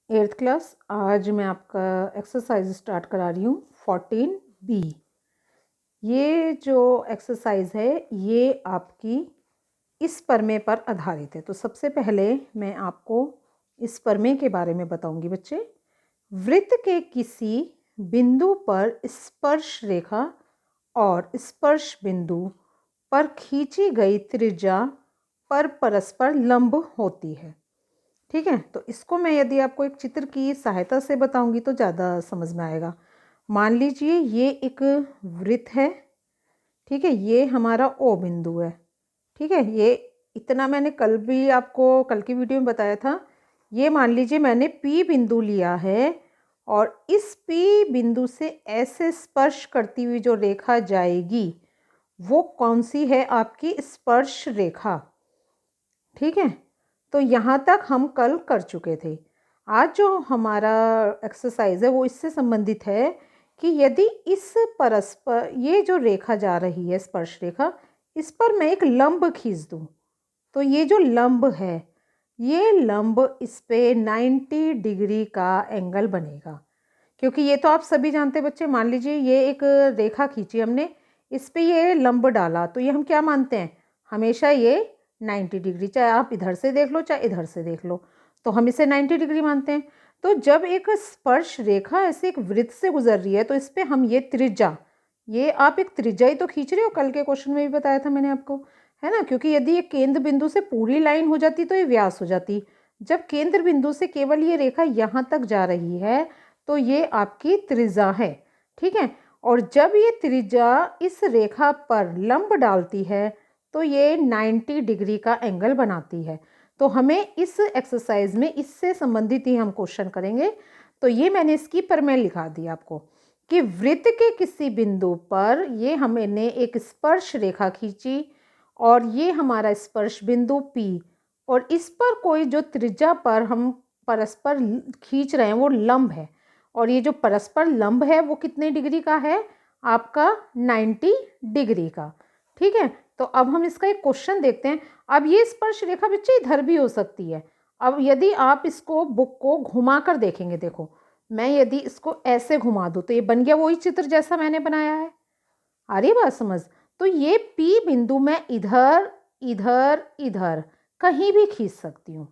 Eighth class. आज मैं आपका एक्सरसाइज स्टार्ट करा रही हूँ 14B। ये जो एक्सरसाइज है ये आपकी इस प्रमेय पर आधारित है। तो सबसे पहले मैं आपको इस प्रमेय के बारे में बताऊंगी बच्चे। वृत्त के किसी बिंदु पर स्पर्श रेखा और स्पर्श बिंदु पर खींची गई त्रिज्या पर परस्पर लंब होती है। ठीक है, तो इसको मैं यदि आपको एक चित्र की सहायता से बताऊंगी तो ज़्यादा समझ में आएगा। मान लीजिए ये एक वृत्त है, ठीक है, ये हमारा ओ बिंदु है। ठीक है, ये इतना मैंने कल भी आपको कल की वीडियो में बताया था। ये मान लीजिए मैंने पी बिंदु लिया है और इस पी बिंदु से ऐसे स्पर्श करती हुई जो रेखा जाएगी वो कौन सी है? आपकी स्पर्श रेखा। ठीक है, तो यहाँ तक हम कल कर चुके थे। आज जो हमारा एक्सरसाइज है वो इससे संबंधित है कि यदि इस परस्पर ये जो रेखा जा रही है स्पर्श रेखा, इस पर मैं एक लंब खींच दूँ तो ये जो लंब है ये लंब इस पे 90 डिग्री का एंगल बनेगा। क्योंकि ये तो आप सभी जानते हैं बच्चे। मान लीजिए ये एक रेखा खींची हमने, इस पे ये लंब डाला तो ये हम क्या मानते हैं? हमेशा ये 90 डिग्री, चाहे आप इधर से देख लो चाहे इधर से देख लो, तो हम इसे 90 डिग्री मानते हैं। तो जब एक स्पर्श रेखा ऐसे एक वृत्त से गुजर रही है तो इस पे हम ये त्रिज्या, ये आप एक त्रिज्या ही तो खींच रहे हो, कल के क्वेश्चन में भी बताया था मैंने आपको, है ना। क्योंकि यदि ये केंद्र बिंदु से पूरी लाइन हो जाती तो ये व्यास हो जाती। जब केंद्र बिंदु से केवल ये रेखा यहाँ तक जा रही है तो ये आपकी त्रिज्या है। ठीक है, और जब ये त्रिज्या इस रेखा पर लंब डालती है तो ये 90 डिग्री का एंगल बनाती है। तो हमें इस एक्सरसाइज में इससे संबंधित ही हम क्वेश्चन करेंगे। तो ये मैंने इसकी प्रमेय लिखा दी आपको कि वृत्त के किसी बिंदु पर ये हमने एक स्पर्श रेखा खींची और ये हमारा स्पर्श बिंदु P, और इस पर कोई जो त्रिज्या पर हम परस्पर खींच रहे हैं वो लंब है, और ये जो परस्पर लंब है वो कितने डिग्री का है? आपका 90 डिग्री का। ठीक है, तो अब हम इसका एक क्वेश्चन देखते हैं। अब ये स्पर्श रेखा बच्चे इधर भी हो सकती है। अब यदि आप इसको बुक को घुमा कर देखेंगे, देखो मैं यदि इसको ऐसे घुमा दूँ तो ये बन गया वही चित्र जैसा मैंने बनाया है। आ रही बात समझ? तो ये पी बिंदु मैं इधर इधर इधर कहीं भी खींच सकती हूँ।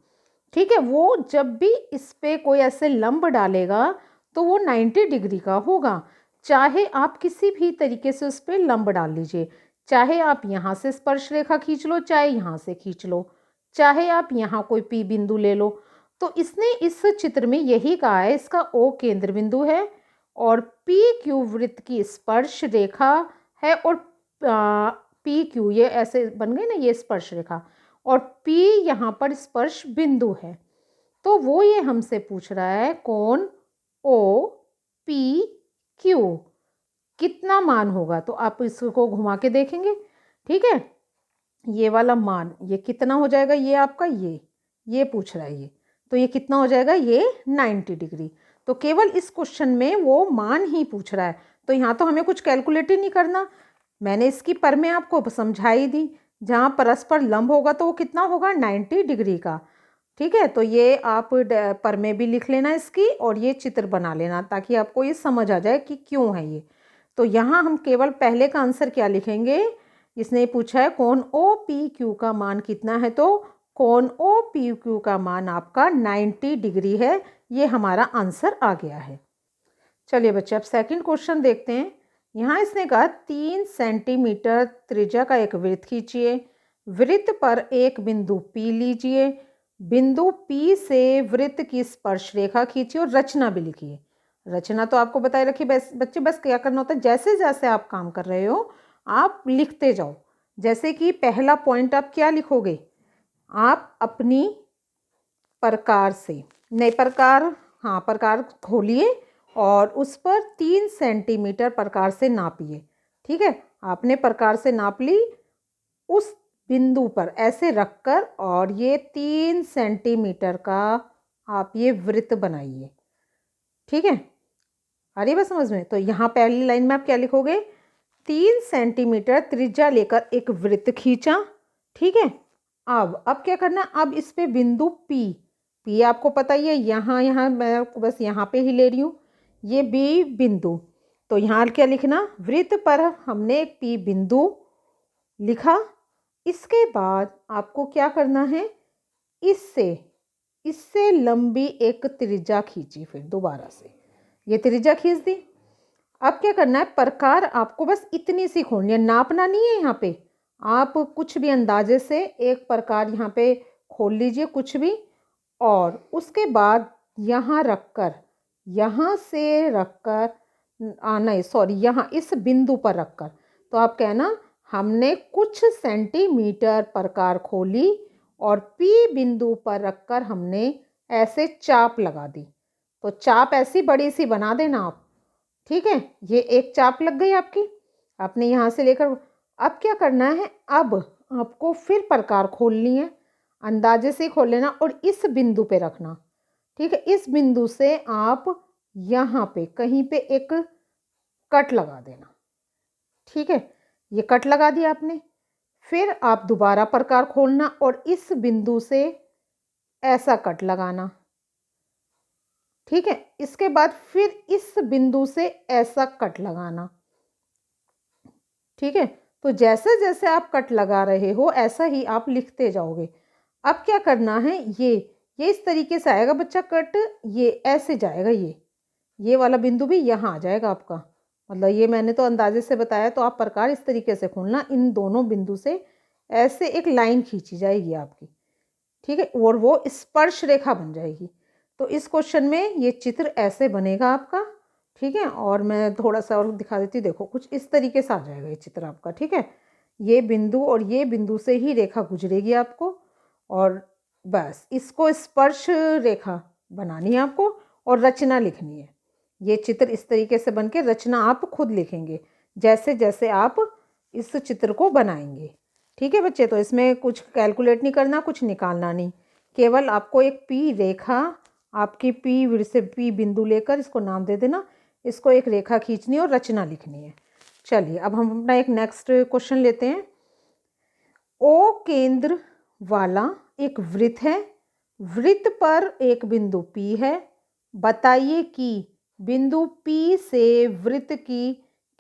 ठीक है, वो जब भी इस पे कोई ऐसे लंब डालेगा तो वो 90 डिग्री का होगा। चाहे आप किसी भी तरीके से उस पर लंब डाल लीजिए, चाहे आप यहाँ से स्पर्श रेखा खींच लो चाहे यहाँ से खींच लो, चाहे आप यहाँ कोई पी बिंदु ले लो। तो इसने इस चित्र में यही कहा है, इसका ओ केंद्र बिंदु है और पी क्यू वृत्त की स्पर्श रेखा है, और पी क्यू ये ऐसे बन गए ना, ये स्पर्श रेखा, और P यहाँ पर स्पर्श बिंदु है। तो वो ये हमसे पूछ रहा है कोण OPQ कितना मान होगा। तो आप इसको घुमा के देखेंगे। ठीक है, ये वाला मान ये कितना हो जाएगा? ये आपका ये पूछ रहा है ये, तो ये कितना हो जाएगा? ये 90 डिग्री। तो केवल इस क्वेश्चन में वो मान ही पूछ रहा है, तो यहाँ तो हमें कुछ कैलकुलेट ही नहीं करना। मैंने इसकी प्रमेय आपको समझाई दी। जहाँ परस्पर लंब होगा तो वो कितना होगा? 90 डिग्री का। ठीक है, तो ये आप प्रमेय भी लिख लेना इसकी और ये चित्र बना लेना ताकि आपको ये समझ आ जाए कि क्यों है ये। तो यहाँ हम केवल पहले का आंसर क्या लिखेंगे? इसने पूछा है कोण OPQ का मान कितना है, तो कोण OPQ का मान आपका 90 डिग्री है। ये हमारा आंसर आ गया है। चलिए बच्चे अब सेकंड क्वेश्चन देखते हैं। यहाँ इसने कहा 3 सेंटीमीटर त्रिज्या का एक वृत्त खींचिए, वृत्त पर एक बिंदु P लीजिए, बिंदु P से वृत्त की स्पर्श रेखा खींचिए और रचना भी लिखिए। रचना तो आपको बताए रखिए बच्चे, बस क्या करना होता है जैसे जैसे आप काम कर रहे हो आप लिखते जाओ। जैसे कि पहला पॉइंट आप क्या लिखोगे? आप अपनी प्रकार से, नए प्रकार, हाँ प्रकार खोलिए और उस पर 3 सेंटीमीटर प्रकार से नापिए। ठीक है, आपने प्रकार से नाप ली, उस बिंदु पर ऐसे रखकर और ये 3 सेंटीमीटर का आप ये वृत्त बनाइए। ठीक है, आ रही बात समझ में? तो यहाँ पहली लाइन में आप क्या लिखोगे? 3 सेंटीमीटर त्रिज्या लेकर एक वृत्त खींचा। ठीक है, अब क्या करना? अब इस पे बिंदु P, पी आपको पता ही है, यहाँ मैं बस यहाँ पे ही ले रही हूँ, ये बी बिंदु। तो यहाँ क्या लिखना, वृत्त पर हमने एक पी बिंदु लिखा। इसके बाद आपको क्या करना है, इससे लंबी एक त्रिज्या खींची, फिर दोबारा से ये त्रिज्या खींच दी। अब क्या करना है, प्रकार आपको बस इतनी सी खोलनी है, नापना नहीं है यहाँ पे। आप कुछ भी अंदाजे से एक प्रकार यहाँ पे खोल लीजिए कुछ भी, और उसके बाद यहाँ रखकर, यहाँ से रखकर, नहीं सॉरी, यहाँ इस बिंदु पर रखकर, तो आप कहना हमने कुछ सेंटीमीटर प्रकार खोली और पी बिंदु पर रखकर हमने ऐसे चाप लगा दी। तो चाप ऐसी बड़ी सी बना देना आप, ठीक है। ये एक चाप लग गई आपकी, आपने यहाँ से लेकर। अब क्या करना है, अब आपको फिर प्रकार खोलनी है, अंदाजे से खोल लेना और इस बिंदु पे रखना, ठीक है। इस बिंदु से आप यहाँ पे कहीं पे एक कट लगा देना, ठीक है। ये कट लगा दिया आपने। फिर आप दोबारा प्रकार खोलना और इस बिंदु से ऐसा कट लगाना, ठीक है। इसके बाद फिर इस बिंदु से ऐसा कट लगाना, ठीक है। तो जैसे जैसे आप कट लगा रहे हो ऐसा ही आप लिखते जाओगे। अब क्या करना है, ये इस तरीके से आएगा बच्चा कट, ये ऐसे जाएगा, ये वाला बिंदु भी यहाँ आ जाएगा आपका, मतलब ये मैंने तो अंदाजे से बताया, तो आप प्रकार इस तरीके से खोलना, इन दोनों बिंदु से ऐसे एक लाइन खींची जाएगी आपकी, ठीक है, और वो स्पर्श रेखा बन जाएगी। तो इस क्वेश्चन में ये चित्र ऐसे बनेगा आपका, ठीक है। और मैं थोड़ा सा और दिखा देती हूँ, देखो कुछ इस तरीके से आ जाएगा ये चित्र आपका, ठीक है। ये बिंदु और ये बिंदु से ही रेखा गुजरेगी आपको, और बस इसको स्पर्श रेखा बनानी है आपको और रचना लिखनी है। ये चित्र इस तरीके से बन के रचना आप खुद लिखेंगे जैसे जैसे आप इस चित्र को बनाएंगे, ठीक है बच्चे। तो इसमें कुछ कैलकुलेट नहीं करना, कुछ निकालना नहीं, केवल आपको एक पी रेखा, आपकी पी से पी बिंदु लेकर इसको नाम दे देना, इसको एक रेखा खींचनी और रचना लिखनी है। चलिए अब हम अपना एक नेक्स्ट क्वेश्चन लेते हैं। ओ केंद्र वाला एक वृत्त है, वृत्त पर एक बिंदु P है, बताइए कि बिंदु P से वृत्त की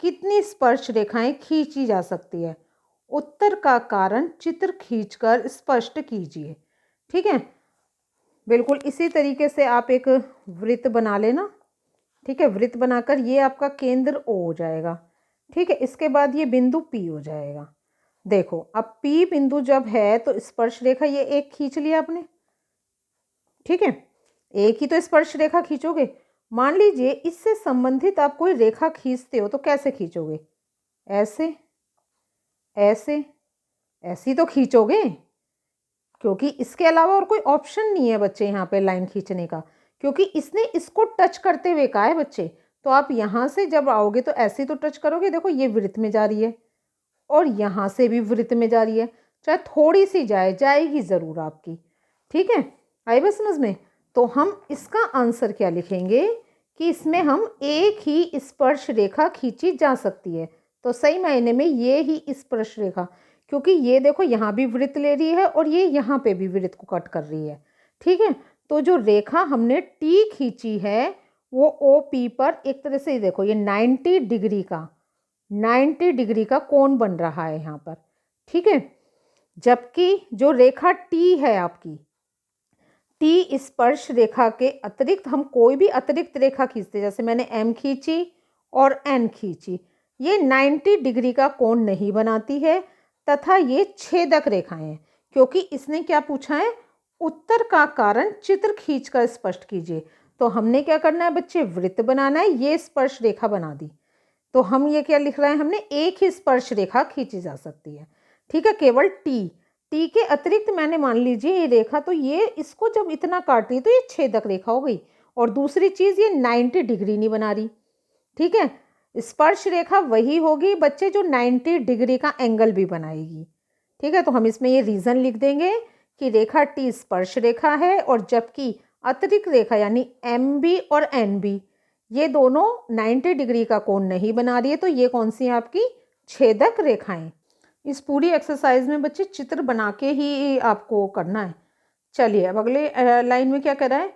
कितनी स्पर्श रेखाएं खींची जा सकती है। उत्तर का कारण चित्र खींचकर स्पष्ट कीजिए, ठीक है। बिल्कुल इसी तरीके से आप एक वृत्त बना लेना, ठीक है। वृत्त बनाकर ये आपका केंद्र O हो जाएगा, ठीक है। इसके बाद ये बिंदु P हो जाएगा। देखो अब P बिंदु जब है तो स्पर्श रेखा ये एक खींच लिया आपने, ठीक है। एक ही तो स्पर्श रेखा खींचोगे। मान लीजिए इससे संबंधित आप कोई रेखा खींचते हो तो कैसे खींचोगे, ऐसे ऐसे ऐसी तो खींचोगे, क्योंकि इसके अलावा और कोई ऑप्शन नहीं है बच्चे यहाँ पे लाइन खींचने का, क्योंकि इसने इसको टच करते हुए कहा है बच्चे। तो आप यहाँ से जब आओगे तो ऐसे तो टच करोगे, देखो ये वृत्त में जा रही है और यहाँ से भी वृत्त में जा रही है, चाहे थोड़ी सी जाएगी ज़रूर आपकी, ठीक है। आई बात समझ में। तो हम इसका आंसर क्या लिखेंगे कि इसमें हम एक ही स्पर्श रेखा खींची जा सकती है। तो सही मायने में ये ही स्पर्श रेखा, क्योंकि ये देखो यहाँ भी वृत्त ले रही है और ये यहाँ पे भी वृत्त को कट कर रही है, ठीक है। तो जो रेखा हमने टी खींची है वो ओ पी पर एक तरह से देखो ये 90 डिग्री का कोण बन रहा है यहाँ पर, ठीक है। जबकि जो रेखा टी है आपकी, टी स्पर्श रेखा के अतिरिक्त हम कोई भी अतिरिक्त रेखा खींचते, जैसे मैंने एम खींची और एन खींची, ये 90 डिग्री का कोण नहीं बनाती है तथा ये छेदक रेखाएं हैं। क्योंकि इसने क्या पूछा है, उत्तर का कारण चित्र खींचकर स्पष्ट कीजिए। तो हमने क्या करना है बच्चे, वृत्त बनाना है, ये स्पर्श रेखा बना दी। तो हम ये क्या लिख रहे हैं, हमने एक ही स्पर्श रेखा खींची जा सकती है, ठीक है। केवल टी के अतिरिक्त मैंने मान लीजिए ये रेखा, तो ये इसको जब इतना काट रही तो ये छेदक रेखा हो गई। और दूसरी चीज़ ये 90 डिग्री नहीं बना रही, ठीक है। स्पर्श रेखा वही होगी बच्चे जो 90 डिग्री का एंगल भी बनाएगी, ठीक है। तो हम इसमें ये रीज़न लिख देंगे कि रेखा टी स्पर्श रेखा है और जबकि अतिरिक्त रेखा यानी एम बी और एन बी ये दोनों 90 डिग्री का कोण नहीं बना रही है। तो ये कौन सी है आपकी, छेदक रेखाएं। इस पूरी एक्सरसाइज में बच्चे चित्र बना के ही आपको करना है। चलिए अब अगले लाइन में क्या कर रहा है,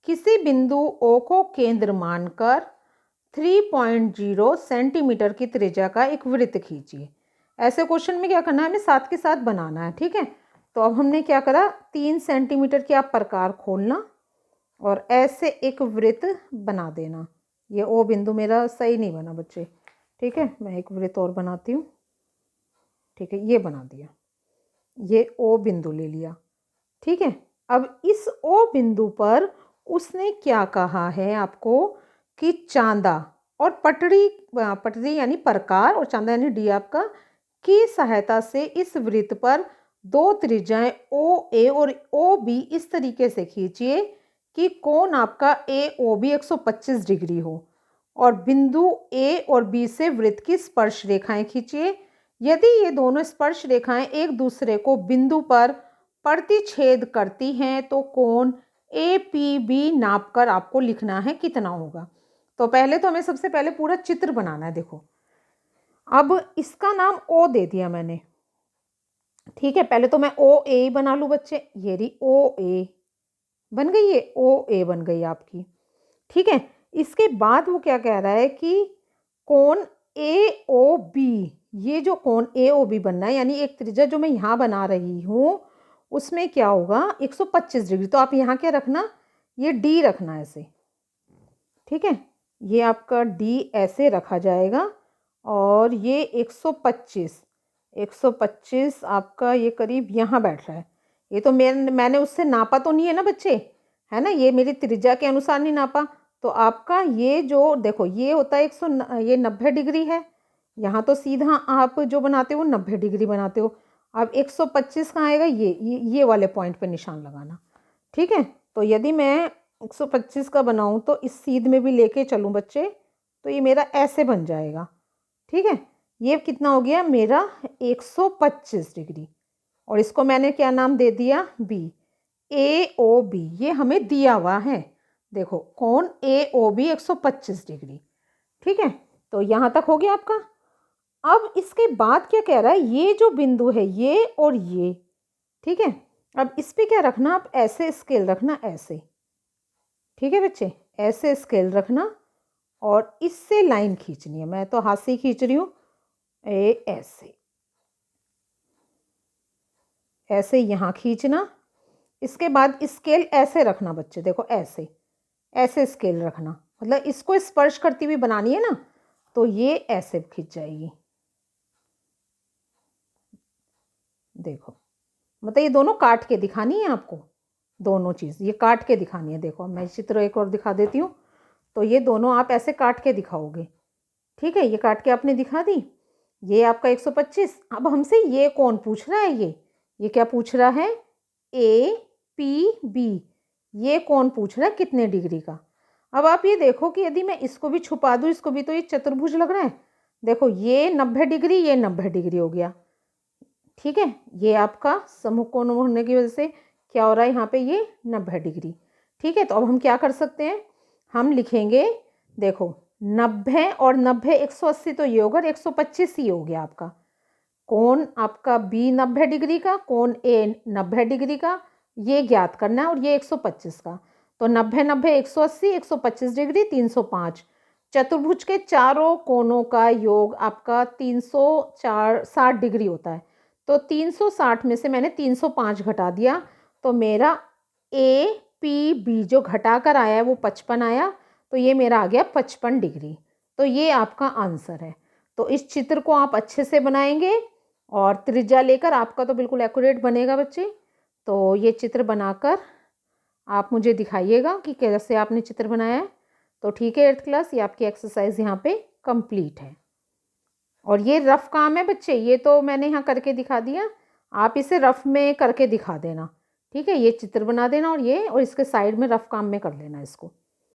किसी बिंदु O को केंद्र मानकर 3.0 सेंटीमीटर की त्रिज्या का एक वृत्त खींचिए। ऐसे क्वेश्चन में क्या करना है, हमें साथ के साथ बनाना है, ठीक है। तो अब हमने क्या करा, 3 सेंटीमीटर की आप प्रकार खोलना और ऐसे एक वृत्त बना देना। ये O बिंदु मेरा सही नहीं बना बच्चे, ठीक है, मैं एक वृत्त और बनाती हूँ, ठीक है, ये बना दिया, ये O बिंदु ले लिया, ठीक है। अब इस O बिंदु पर उसने क्या कहा है आपको कि चांदा और पटरी यानी प्रकार और चांदा यानी डी आपका की सहायता से इस वृत्त पर दो त्रिज्याएं OA और OB इस तरीके से खींचिए कि कोण आपका AOB 125 डिग्री हो और बिंदु A और B से वृत्त की स्पर्श रेखाएं खींचिए। यदि ये दोनों स्पर्श रेखाएं एक दूसरे को बिंदु पर प्रतिच्छेद करती हैं तो कोण APB नापकर आपको लिखना है कितना होगा। तो पहले तो हमें सबसे पहले पूरा चित्र बनाना है। देखो अब इसका नाम O दे दिया मैंने, ठीक है। पहले तो मैं OA बना लूँ बच्चे, ये रही OA बन गई, ये OA बन गई आपकी, ठीक है। इसके बाद वो क्या कह रहा है कि कोण AOB, ये जो कोण AOB बनना है यानी एक त्रिज्या जो मैं यहाँ बना रही हूँ उसमें क्या होगा 125 डिग्री। तो आप यहाँ क्या रखना, ये D रखना ऐसे, ठीक है, ये आपका D ऐसे रखा जाएगा और ये 125 आपका ये करीब यहाँ बैठ रहा है। ये तो मैंने उससे नापा तो नहीं है ना बच्चे, है ना, ये मेरी त्रिज्या के अनुसार नहीं नापा। तो आपका ये जो देखो ये होता है ये 90 डिग्री है, यहाँ तो सीधा आप जो बनाते हो 90 डिग्री बनाते हो। अब 125 कहाँ आएगा, ये वाले पॉइंट पे निशान लगाना, ठीक है। तो यदि मैं 125 का बनाऊँ तो इस सीध में भी लेके चलूँ बच्चे तो ये मेरा ऐसे बन जाएगा, ठीक है। ये कितना हो गया मेरा 125 डिग्री और इसको मैंने क्या नाम दे दिया B, AOB ये हमें दिया हुआ है। देखो कोण AOB 125 डिग्री, ठीक है। तो यहाँ तक हो गया आपका। अब इसके बाद क्या कह रहा है, ये जो बिंदु है ये और ये, ठीक है। अब इस पे क्या रखना, आप ऐसे स्केल रखना ऐसे, ठीक है बच्चे, ऐसे स्केल रखना और इससे लाइन खींचनी है। मैं तो हाथ से ही खींच रही हूँ, ऐसे यहाँ खींचना। इसके बाद स्केल ऐसे रखना बच्चे, देखो ऐसे स्केल रखना, मतलब इसको स्पर्श करती हुई बनानी है ना, तो ये ऐसे खींच जाएगी। देखो मतलब ये दोनों काट के दिखानी है आपको, दोनों चीज़ ये काट के दिखानी है। देखो मैं चित्र एक और दिखा देती हूँ, तो ये दोनों आप ऐसे काट के दिखाओगे, ठीक है। ये काट के आपने दिखा दी, ये आपका 125। अब हमसे ये कौन पूछ रहा है, ये क्या पूछ रहा है, APB, ये कौन पूछ रहा है कितने डिग्री का। अब आप ये देखो कि यदि मैं इसको भी छुपा दूँ, इसको भी, तो ये चतुर्भुज लग रहा है। देखो ये 90 डिग्री, ये 90 डिग्री हो गया, ठीक है। ये आपका समकोण होने की वजह से क्या हो रहा है यहाँ पे, ये 90 डिग्री, ठीक है। तो अब हम क्या कर सकते हैं, हम लिखेंगे, देखो 90 और 90 180 तो ये होगा, 125 ही हो गया आपका। कोण आपका B 90 डिग्री का, कोण A 90 डिग्री का, ये ज्ञात करना है और ये 125 का। तो 90 90 180, 125 डिग्री 305। चतुर्भुज के चारों कोणों का योग आपका 360 डिग्री होता है। तो 360 में से मैंने 305 घटा दिया, तो मेरा APB जो घटा कर आया है वो 55 आया, तो ये मेरा आ गया 55 डिग्री। तो ये आपका आंसर है। तो इस चित्र को आप अच्छे से बनाएंगे और त्रिज्या लेकर आपका तो बिल्कुल एक्यूरेट बनेगा बच्चे। तो ये चित्र बनाकर आप मुझे दिखाइएगा कि कैसे आपने चित्र बनाया है। तो ठीक है 8th क्लास, ये आपकी एक्सरसाइज यहाँ पे कंप्लीट है। और ये रफ काम है बच्चे, ये तो मैंने यहाँ करके दिखा दिया, आप इसे रफ में करके दिखा देना, ठीक है। ये चित्र बना देना और ये और इसके साइड में रफ काम में कर लेना इसको।